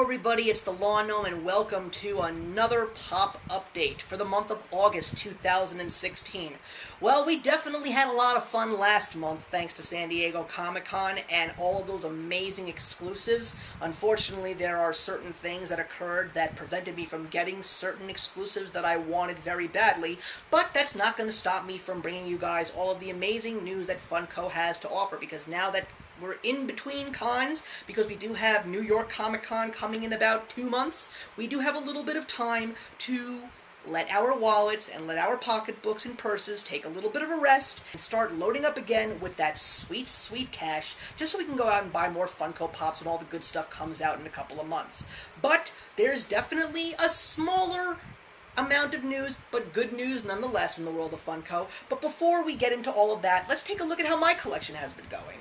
everybody, it's the Lawn Gnome and welcome to another Pop Update for the month of August 2016. Well, we definitely had a lot of fun last month thanks to San Diego Comic-Con and all of those amazing exclusives. Unfortunately, there are certain things that occurred that prevented me from getting certain exclusives that I wanted very badly, but that's not going to stop me from bringing you guys all of the amazing news that Funko has to offer, because now that we're in between cons, because we do have New York Comic-Con coming in about 2 months, we do have a little bit of time to let our wallets and let our pocketbooks and purses take a little bit of a rest and start loading up again with that sweet, sweet cash, just so we can go out and buy more Funko Pops when all the good stuff comes out in a couple of months. But there's definitely a smaller amount of news, but good news nonetheless in the world of Funko. But before we get into all of that, let's take a look at how my collection has been going.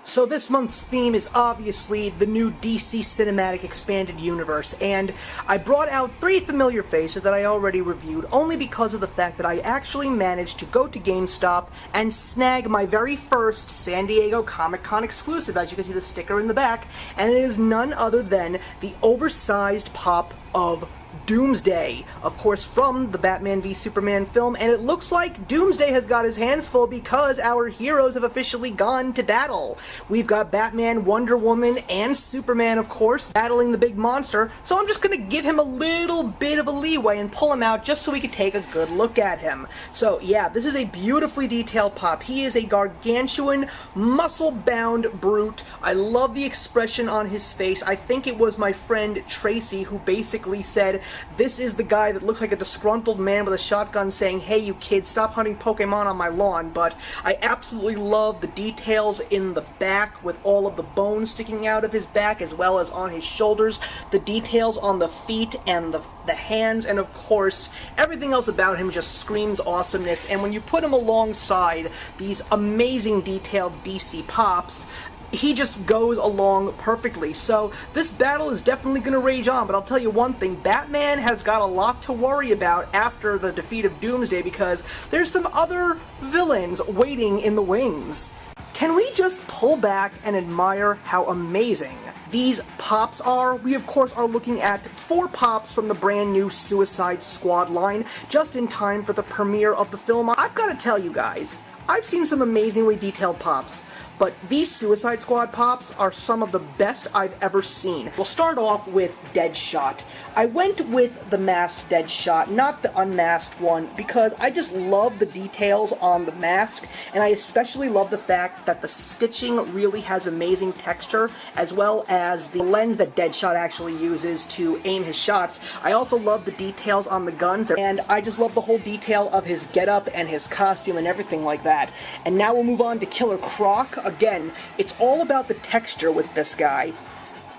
So this month's theme is obviously the new DC Cinematic Expanded Universe, and I brought out 3 familiar faces that I already reviewed, only because of the fact that I actually managed to go to GameStop and snag my very first San Diego Comic-Con exclusive, as you can see the sticker in the back, and it is none other than the oversized pop of Doomsday, of course from the Batman v Superman film, and it looks like Doomsday has got his hands full because our heroes have officially gone to battle. We've got Batman, Wonder Woman, and Superman, of course, battling the big monster, so I'm just gonna give him a little bit of a leeway and pull him out just so we can take a good look at him. So yeah, this is a beautifully detailed pop. He is a gargantuan, muscle-bound brute. I love the expression on his face. I think it was my friend Tracy who basically said, "This is the guy that looks like a disgruntled man with a shotgun saying, 'Hey, you kids, stop hunting Pokemon on my lawn.'" But I absolutely love the details in the back with all of the bones sticking out of his back as well as on his shoulders, the details on the feet and the hands, and of course, everything else about him just screams awesomeness. And when you put him alongside these amazing detailed DC Pops, he just goes along perfectly. So this battle is definitely going to rage on, but I'll tell you one thing, Batman has got a lot to worry about after the defeat of Doomsday, because there's some other villains waiting in the wings. Can we just pull back and admire how amazing these pops are? We of course are looking at 4 pops from the brand new Suicide Squad line, just in time for the premiere of the film. I've got to tell you guys, I've seen some amazingly detailed pops, but these Suicide Squad pops are some of the best I've ever seen. We'll start off with Deadshot. I went with the masked Deadshot, not the unmasked one, because I just love the details on the mask, and I especially love the fact that the stitching really has amazing texture, as well as the lens that Deadshot actually uses to aim his shots. I also love the details on the guns, and I just love the whole detail of his getup and his costume and everything like that. And now we'll move on to Killer Croc. Again, it's all about the texture with this guy.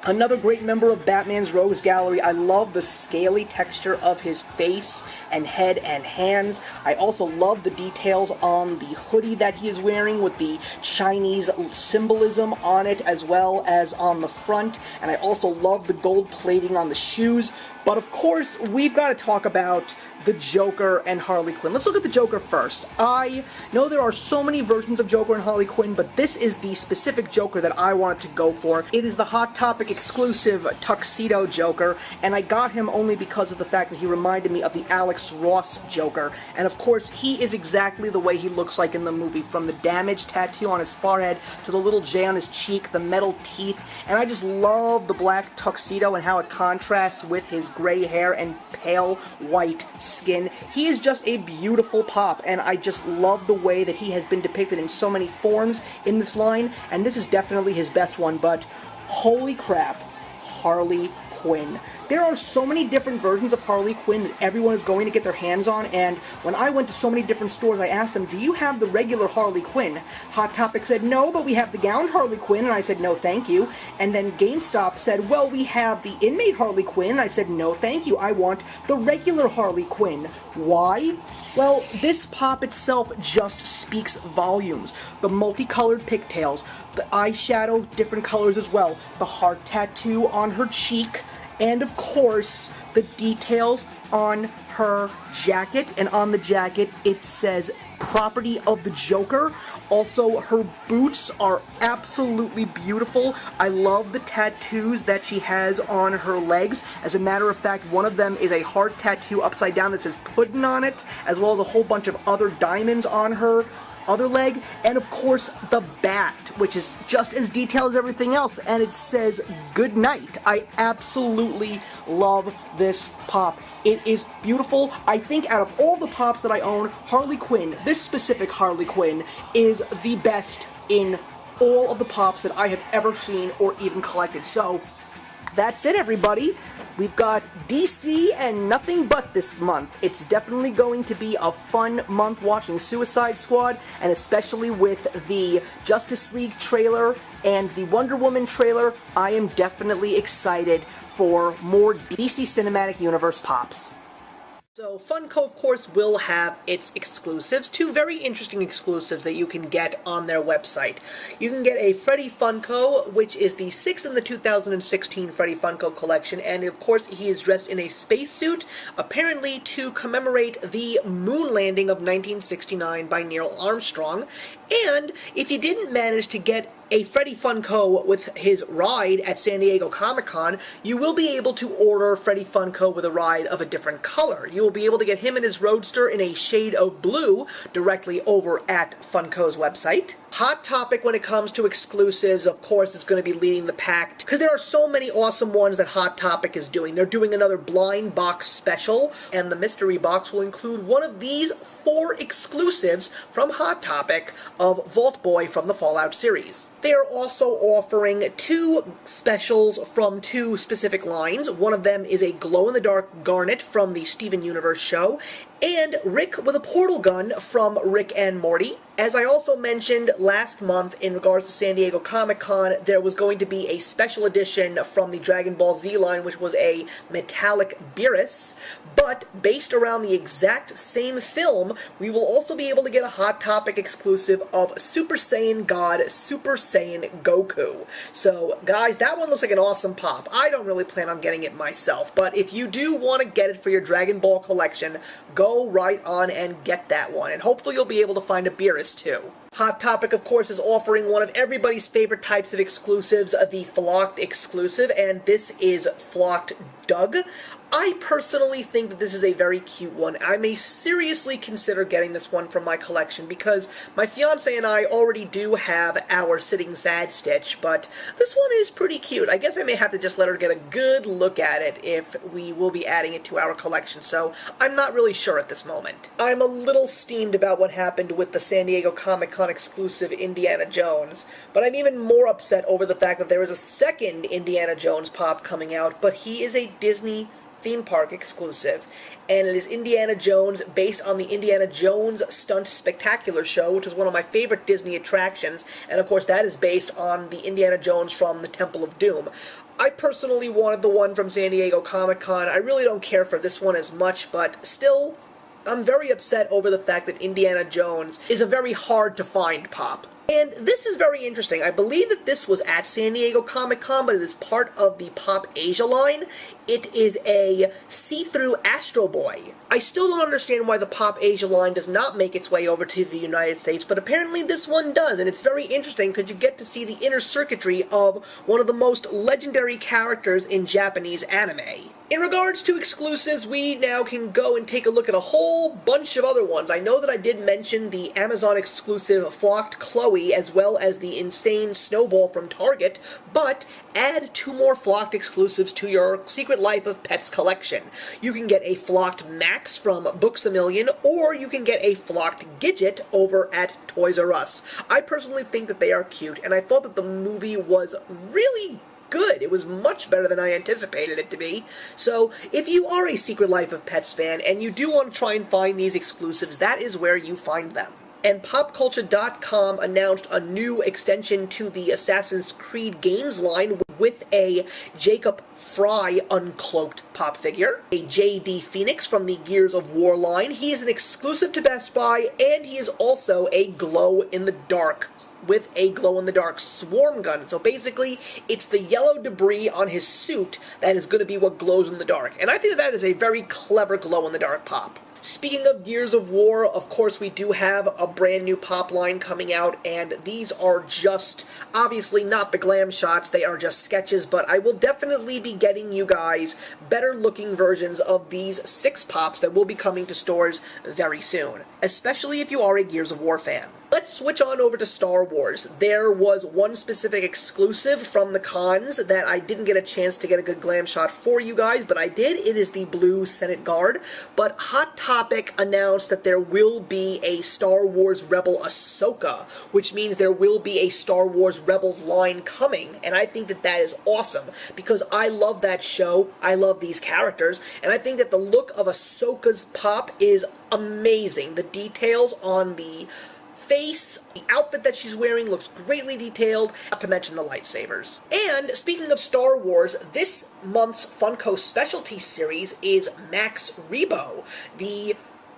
Another great member of Batman's Rogues Gallery. I love the scaly texture of his face and head and hands. I also love the details on the hoodie that he is wearing with the Chinese symbolism on it as well as on the front. And I also love the gold plating on the shoes. But of course, we've got to talk about the Joker and Harley Quinn. Let's look at the Joker first. I know there are so many versions of Joker and Harley Quinn, but this is the specific Joker that I wanted to go for. It is the Hot Topic exclusive tuxedo Joker, and I got him only because of the fact that he reminded me of the Alex Ross Joker. And of course, he is exactly the way he looks like in the movie, from the damaged tattoo on his forehead to the little J on his cheek, the metal teeth, and I just love the black tuxedo and how it contrasts with his gray hair and pale white skin. He is just a beautiful pop, and I just love the way that he has been depicted in so many forms in this line, and this is definitely his best one. But holy crap, Harley Quinn. There are so many different versions of Harley Quinn that everyone is going to get their hands on, and when I went to so many different stores, I asked them, "Do you have the regular Harley Quinn?" Hot Topic said, "No, but we have the gowned Harley Quinn," and I said, "No, thank you." And then GameStop said, "Well, we have the inmate Harley Quinn," and I said, "No, thank you, I want the regular Harley Quinn." Why? Well, this pop itself just speaks volumes. The multicolored pigtails, the eyeshadow, different colors as well, the heart tattoo on her cheek, and of course, the details on her jacket, and on the jacket it says property of the Joker. Also, her boots are absolutely beautiful. I love the tattoos that she has on her legs. As a matter of fact, one of them is a heart tattoo upside down that says puddin' on it, as well as a whole bunch of other diamonds on her other leg, and of course the bat, which is just as detailed as everything else, and it says good night. I absolutely love this pop. It is beautiful. I think out of all the pops that I own, Harley Quinn, this specific Harley Quinn, is the best in all of the pops that I have ever seen or even collected. So that's it, everybody. We've got DC and nothing but this month. It's definitely going to be a fun month watching Suicide Squad, and especially with the Justice League trailer and the Wonder Woman trailer, I am definitely excited for more DC Cinematic Universe pops. So, Funko, of course, will have its exclusives, two very interesting exclusives that you can get on their website. You can get a Freddy Funko, which is the 6th in the 2016 Freddy Funko collection, and of course he is dressed in a spacesuit, apparently to commemorate the moon landing of 1969 by Neil Armstrong. And if you didn't manage to get a Freddy Funko with his ride at San Diego Comic-Con, you will be able to order Freddy Funko with a ride of a different color. You will be able to get him and his Roadster in a shade of blue directly over at Funko's website. Hot Topic when it comes to exclusives, of course, is going to be leading the pack, because there are so many awesome ones that Hot Topic is doing. They're doing another blind box special, and the mystery box will include one of these 4 exclusives from Hot Topic of Vault Boy from the Fallout series. They are also offering 2 specials from 2 specific lines. One of them is a glow-in-the-dark Garnet from the Steven Universe show, and Rick with a portal gun from Rick and Morty. As I also mentioned last month in regards to San Diego Comic-Con, there was going to be a special edition from the Dragon Ball Z line, which was a metallic Beerus, but based around the exact same film, we will also be able to get a Hot Topic exclusive of Super Saiyan God, Super Saiyan Goku. So, guys, that one looks like an awesome pop. I don't really plan on getting it myself, but if you do want to get it for your Dragon Ball collection, go right on and get that one, and hopefully you'll be able to find a Beerus too. Hot Topic, of course, is offering one of everybody's favorite types of exclusives, the Flocked exclusive, and this is Flocked Doug. I personally think that this is a very cute one. I may seriously consider getting this one from my collection because my fiance and I already do have our Sitting Sad Stitch, but this one is pretty cute. I guess I may have to just let her get a good look at it if we will be adding it to our collection, so I'm not really sure at this moment. I'm a little steamed about what happened with the San Diego Comic-Con exclusive Indiana Jones, but I'm even more upset over the fact that there is a second Indiana Jones pop coming out, but he is a Disney theme park exclusive, and it is Indiana Jones based on the Indiana Jones Stunt Spectacular show, which is one of my favorite Disney attractions, and of course that is based on the Indiana Jones from the Temple of Doom. I personally wanted the one from San Diego Comic-Con. I really don't care for this one as much, but still, I'm very upset over the fact that Indiana Jones is a very hard to find pop. And this is very interesting. I believe that this was at San Diego Comic-Con, but it is part of the Pop Asia line. It is a see-through Astro Boy. I still don't understand why the Pop Asia line does not make its way over to the United States, but apparently this one does, and it's very interesting because you get to see the inner circuitry of one of the most legendary characters in Japanese anime. In regards to exclusives, we now can go and take a look at a whole bunch of other ones. I know that I did mention the Amazon exclusive Flocked Chloe, as well as the Insane Snowball from Target, but add 2 more Flocked exclusives to your Secret Life of Pets collection. You can get a Flocked Max from Books A Million, or you can get a Flocked Gidget over at Toys R Us. I personally think that they are cute, and I thought that the movie was really good. It was much better than I anticipated it to be. So, if you are a Secret Life of Pets fan and you do want to try and find these exclusives, that is where you find them. And PopCulture.com announced a new extension to the Assassin's Creed games line with a Jacob Fry uncloaked pop figure, a J.D. Phoenix from the Gears of War line. He is an exclusive to Best Buy, and he is also a glow-in-the-dark with a glow-in-the-dark swarm gun. So basically, it's the yellow debris on his suit that is going to be what glows in the dark. And I think that is a very clever glow-in-the-dark pop. Speaking of Gears of War, of course we do have a brand new pop line coming out, and these are just, obviously not the glam shots, they are just sketches, but I will definitely be getting you guys better looking versions of these 6 pops that will be coming to stores very soon, especially if you are a Gears of War fan. Let's switch on over to Star Wars. There was one specific exclusive from the cons that I didn't get a chance to get a good glam shot for you guys, but I did. It is the blue Senate Guard. But Hot Topic announced that there will be a Star Wars Rebel Ahsoka, which means there will be a Star Wars Rebels line coming, and I think that that is awesome, because I love that show, I love these characters, and I think that the look of Ahsoka's pop is amazing. The details on the face, the outfit that she's wearing looks greatly detailed, not to mention the lightsabers. And speaking of Star Wars, this month's Funko Specialty Series is Max Rebo, the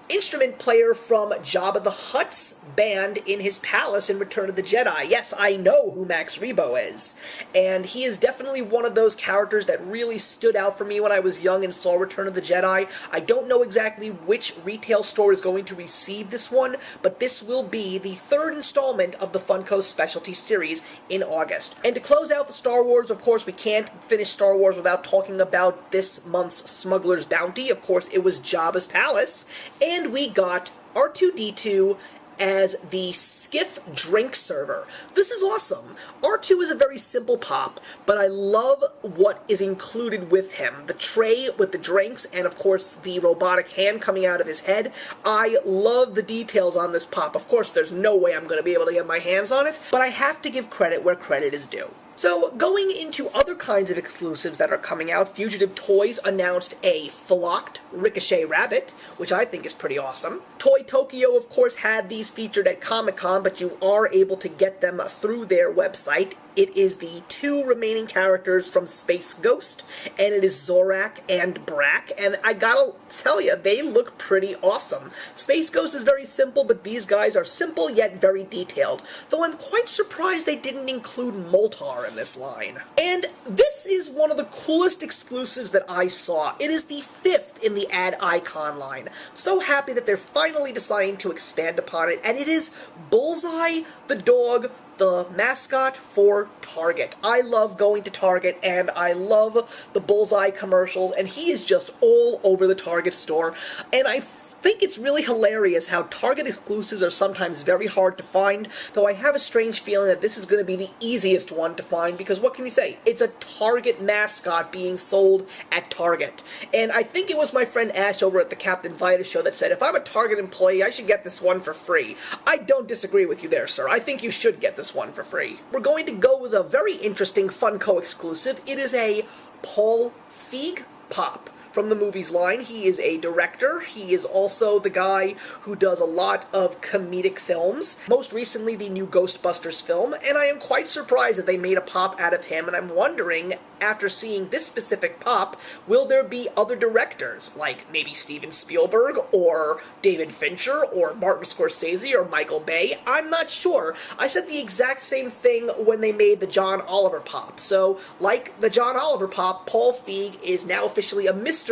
instrument player from Jabba the Hutt's band in his palace in Return of the Jedi. Yes, I know who Max Rebo is. And he is definitely one of those characters that really stood out for me when I was young and saw Return of the Jedi. I don't know exactly which retail store is going to receive this one, but this will be the 3rd installment of the Funko Specialty Series in August. And to close out the Star Wars, of course, we can't finish Star Wars without talking about this month's Smuggler's Bounty. Of course, it was Jabba's palace, and we got R2-D2 as the Skiff drink server. This is awesome. R2 is a very simple pop, but I love what is included with him. The tray with the drinks, and of course the robotic hand coming out of his head. I love the details on this pop. Of course, there's no way I'm going to be able to get my hands on it, but I have to give credit where credit is due. So, going into other kinds of exclusives that are coming out, Fugitive Toys announced a flocked Ricochet Rabbit, which I think is pretty awesome. Toy Tokyo, of course, had these featured at Comic-Con, but you are able to get them through their website. It is the 2 remaining characters from Space Ghost, and it is Zorak and Brak, and I gotta tell you, they look pretty awesome. Space Ghost is very simple, but these guys are simple yet very detailed, though I'm quite surprised they didn't include Moltar in this line. And this is one of the coolest exclusives that I saw. It is the 5th in the Add Icon line. So happy that they're finally deciding to expand upon it, and it is Bullseye the dog, the mascot for Target. I love going to Target, and I love the Bullseye commercials, and he is just all over the Target store, and I think it's really hilarious how Target exclusives are sometimes very hard to find, though I have a strange feeling that this is going to be the easiest one to find, because what can you say? It's a Target mascot being sold at Target. And I think it was my friend Ash over at the Captain Vita show that said, if I'm a Target employee, I should get this one for free. I don't disagree with you there, sir. I think you should get this one for free. We're going to go with a very interesting Funko exclusive. It is a Paul Feig pop from the movies line. He is a director. He is also the guy who does a lot of comedic films, most recently the new Ghostbusters film, and I am quite surprised that they made a pop out of him, and I'm wondering, after seeing this specific pop, will there be other directors, like maybe Steven Spielberg, or David Fincher, or Martin Scorsese, or Michael Bay? I'm not sure. I said the exact same thing when they made the John Oliver pop. So, like the John Oliver pop, Paul Feig is now officially a mystery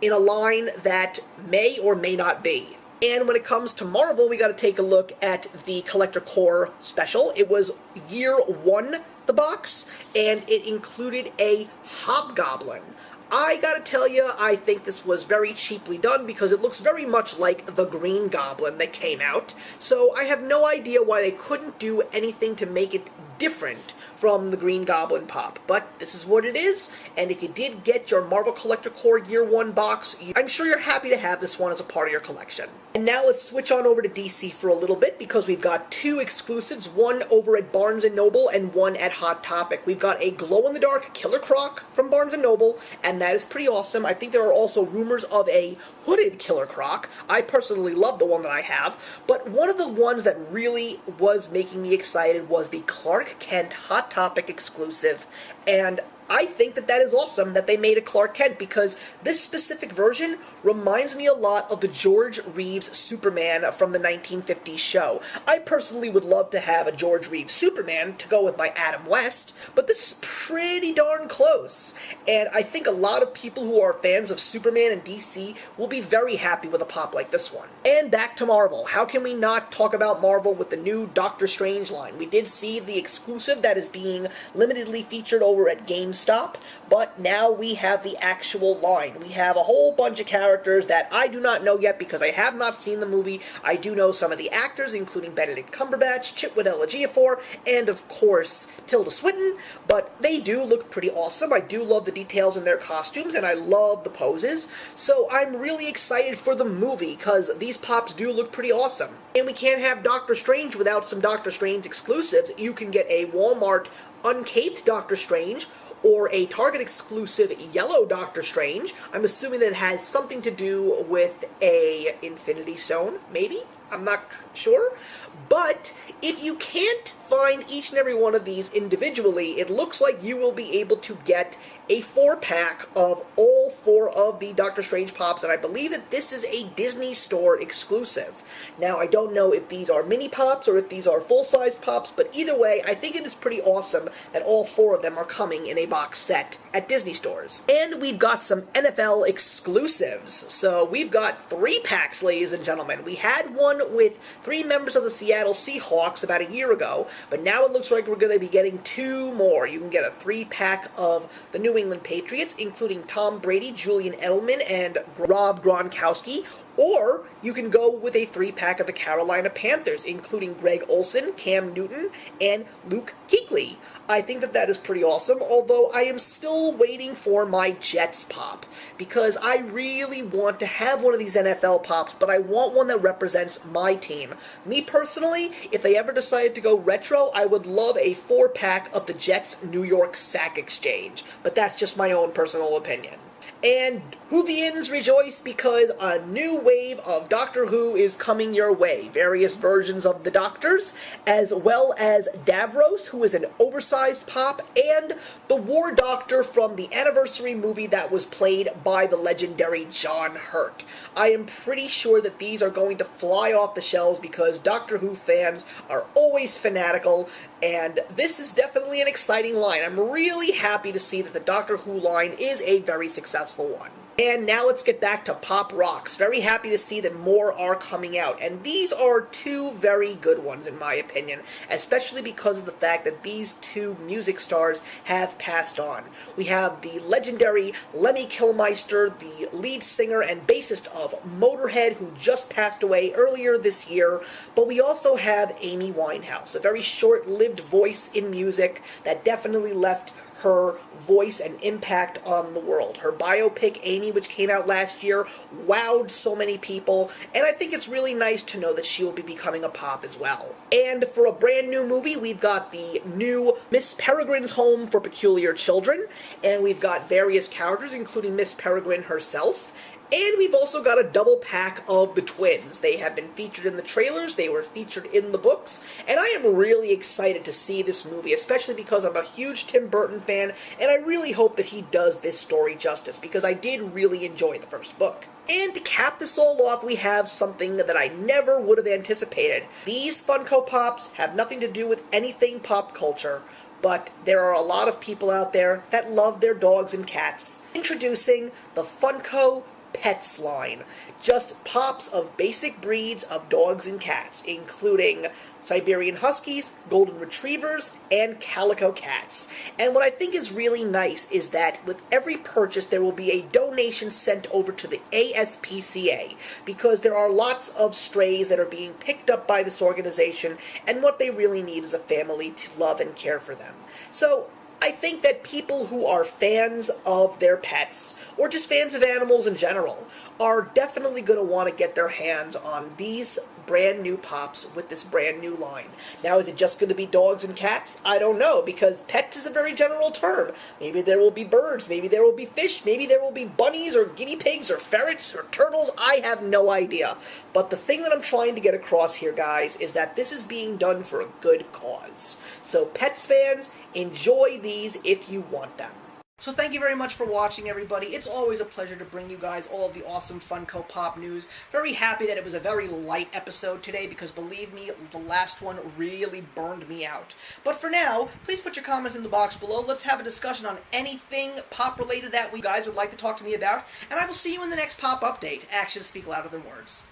in a line that may or may not be. And when it comes to Marvel, we got to take a look at the Collector Core special. It was year 1, the box, and it included a Hobgoblin. I gotta tell you, I think this was very cheaply done because it looks very much like the Green Goblin that came out, so I have no idea why they couldn't do anything to make it different from the Green Goblin pop. But this is what it is, and if you did get your Marvel Collector Core Year 1 box, I'm sure you're happy to have this one as a part of your collection. And now let's switch on over to DC for a little bit, because we've got 2 exclusives, one over at Barnes & Noble and one at Hot Topic. We've got a glow-in-the-dark Killer Croc from Barnes & Noble, and that is pretty awesome. I think there are also rumors of a hooded Killer Croc. I personally love the one that I have, but one of the ones that really was making me excited was the Clark Kent Hot Topic exclusive, and I think that that is awesome that they made a Clark Kent, because this specific version reminds me a lot of the George Reeves Superman from the 1950s show. I personally would love to have a George Reeves Superman to go with my Adam West, but this is pretty darn close. And I think a lot of people who are fans of Superman and DC will be very happy with a pop like this one. And back to Marvel. How can we not talk about Marvel with the new Doctor Strange line? We did see the exclusive that is being limitedly featured over at GameStop, but now we have the actual line. We have a whole bunch of characters that I do not know yet because I have not seen the movie. I do know some of the actors, including Benedict Cumberbatch, Chiwetel Ejiofor, and of course Tilda Swinton, but they do look pretty awesome. I do love the details in their costumes, and I love the poses, so I'm really excited for the movie because these pops do look pretty awesome. And we can't have Doctor Strange without some Doctor Strange exclusives. You can get a Walmart uncaped Doctor Strange, or a Target exclusive yellow Doctor Strange. I'm assuming that it has something to do with a Infinity Stone, maybe? I'm not sure. But if you can't find each and every one of these individually, it looks like you will be able to get a 4-pack of all 4 of the Doctor Strange pops, and I believe that this is a Disney Store exclusive. Now, I don't know if these are mini pops or if these are full-size pops, but either way, I think it is pretty awesome that all 4 of them are coming in a box set at Disney stores. And we've got some NFL exclusives. So we've got 3 packs, ladies and gentlemen. We had one with 3 members of the Seattle Seahawks about a year ago, but now it looks like we're going to be getting 2 more. You can get a 3-pack of the New England Patriots, including Tom Brady, Julian Edelman, and Rob Gronkowski, or you can go with a 3-pack of the Carolina Panthers, including Greg Olsen, Cam Newton, and Luke Kuechly. I think that that is pretty awesome, although I am still waiting for my Jets pop, because I really want to have one of these NFL pops, but I want one that represents my team. Me personally, if they ever decided to go retro, I would love a 4-pack of the Jets New York Sack Exchange, but that's just my own personal opinion. And Whovians rejoice because a new wave of Doctor Who is coming your way. Various versions of the Doctors, as well as Davros, who is an oversized pop, and the War Doctor from the anniversary movie that was played by the legendary John Hurt. I am pretty sure that these are going to fly off the shelves because Doctor Who fans are always fanatical, and this is definitely an exciting line. I'm really happy to see that the Doctor Who line is a very successful one. And now let's get back to Pop Rocks. Very happy to see that more are coming out. And these are 2 very good ones, in my opinion, especially because of the fact that these 2 music stars have passed on. We have the legendary Lemmy Kilmister, the lead singer and bassist of Motorhead, who just passed away earlier this year. But we also have Amy Winehouse, a very short-lived voice in music that definitely left her voice and impact on the world. Her biopic, Amy, which came out last year, wowed so many people, and I think it's really nice to know that she will be becoming a pop as well. And for a brand new movie, we've got the new Miss Peregrine's Home for Peculiar Children, and we've got various characters, including Miss Peregrine herself. And we've also got a double pack of the twins. They have been featured in the trailers, they were featured in the books, and I am really excited to see this movie, especially because I'm a huge Tim Burton fan, and I really hope that he does this story justice, because I did really enjoy the first book. And to cap this all off, we have something that I never would have anticipated. These Funko Pops have nothing to do with anything pop culture, but there are a lot of people out there that love their dogs and cats. Introducing the Funko Pets line. Just pops of basic breeds of dogs and cats, including Siberian Huskies, Golden Retrievers, and Calico Cats. And what I think is really nice is that with every purchase there will be a donation sent over to the ASPCA, because there are lots of strays that are being picked up by this organization, and what they really need is a family to love and care for them. So I think that people who are fans of their pets, or just fans of animals in general, are definitely going to want to get their hands on these brand new pops with this brand new line. Now, is it just going to be dogs and cats? I don't know, because pet is a very general term. Maybe there will be birds, maybe there will be fish, maybe there will be bunnies or guinea pigs or ferrets or turtles. I have no idea. But the thing that I'm trying to get across here, guys, is that this is being done for a good cause. So pets fans, enjoy these if you want them. So thank you very much for watching, everybody. It's always a pleasure to bring you guys all of the awesome Funko Pop news. Very happy that it was a very light episode today because, believe me, the last one really burned me out. But for now, please put your comments in the box below. Let's have a discussion on anything pop-related that you guys would like to talk to me about. And I will see you in the next Pop Update. Actions speak louder than words.